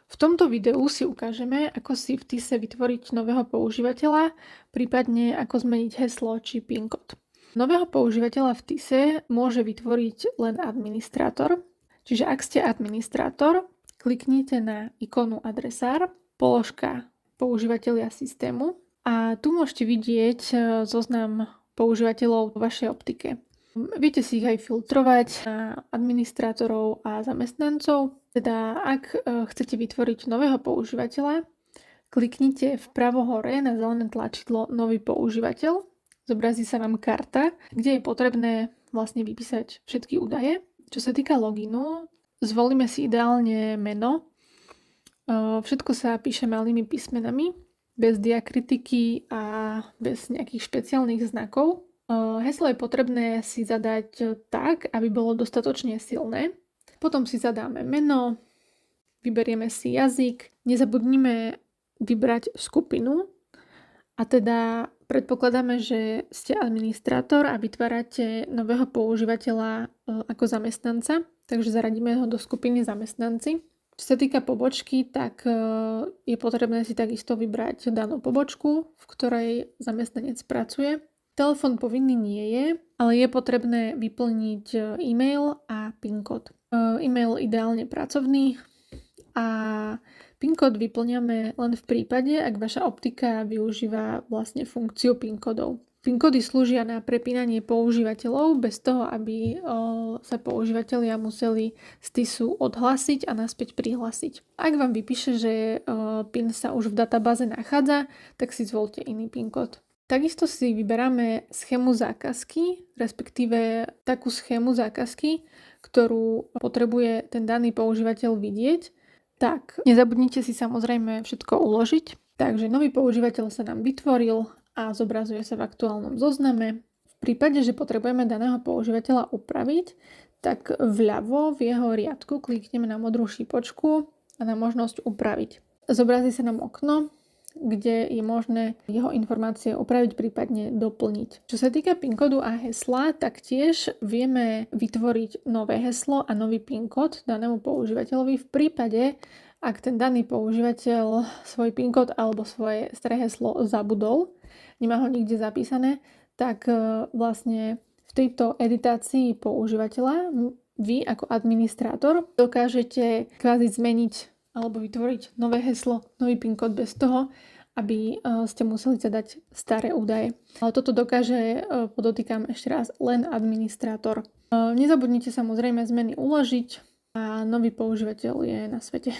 V tomto videu si ukážeme, ako si v TISE vytvoriť nového používateľa, prípadne ako zmeniť heslo či PIN kód. Nového používateľa v TISE môže vytvoriť len administrátor, čiže ak ste administrátor, kliknite na ikonu adresár, položka používateľia systému a tu môžete vidieť zoznam používateľov vo vašej optike. Viete si ich aj filtrovať na administrátorov a zamestnancov. Teda ak chcete vytvoriť nového používateľa, kliknite vpravo hore na zelené tlačidlo Nový používateľ. Zobrazí sa vám karta, kde je potrebné vlastne vypísať všetky údaje. Čo sa týka loginu, zvolíme si ideálne meno. Všetko sa píše malými písmenami, bez diakritiky a bez nejakých špeciálnych znakov. Heslo je potrebné si zadať tak, aby bolo dostatočne silné. Potom si zadáme meno, vyberieme si jazyk, nezabudnime vybrať skupinu a teda predpokladáme, že ste administrátor a vytvárate nového používateľa ako zamestnanca, takže zaradíme ho do skupiny zamestnanci. Čo sa týka pobočky, tak je potrebné si takisto vybrať danú pobočku, v ktorej zamestnanec pracuje. Telefón povinný nie je, ale je potrebné vyplniť e-mail a PIN kód. E-mail ideálne pracovný a PIN kód vyplňame len v prípade, ak vaša optika využíva vlastne funkciu PIN kódov. PIN kódy slúžia na prepínanie používateľov bez toho, aby sa používateľia museli z TISu odhlásiť a naspäť prihlásiť. Ak vám vypíše, že PIN sa už v databáze nachádza, tak si zvolte iný PIN kód. Takisto si vyberáme schému zákazky, respektíve takú schému zákazky, ktorú potrebuje ten daný používateľ vidieť. Tak, nezabudnite si samozrejme všetko uložiť. Takže nový používateľ sa nám vytvoril a zobrazuje sa v aktuálnom zozname. V prípade, že potrebujeme daného používateľa upraviť, tak vľavo v jeho riadku klikneme na modrú šípočku a na možnosť upraviť. Zobrazí sa nám okno, kde je možné jeho informácie upraviť, prípadne doplniť. Čo sa týka PIN kódu a hesla, tak tiež vieme vytvoriť nové heslo a nový PIN kód danému používateľovi v prípade, ak ten daný používateľ svoj PIN kód alebo svoje staré heslo zabudol, nemá ho nikde zapísané, tak vlastne v tejto editácii používateľa vy ako administrátor dokážete kvázi zmeniť alebo vytvoriť nové heslo, nový PIN kód bez toho, aby ste museli zadať staré údaje. Ale toto dokáže, podotýkam ešte raz, len administrátor. Nezabudnite samozrejme zmeny uložiť a nový používateľ je na svete.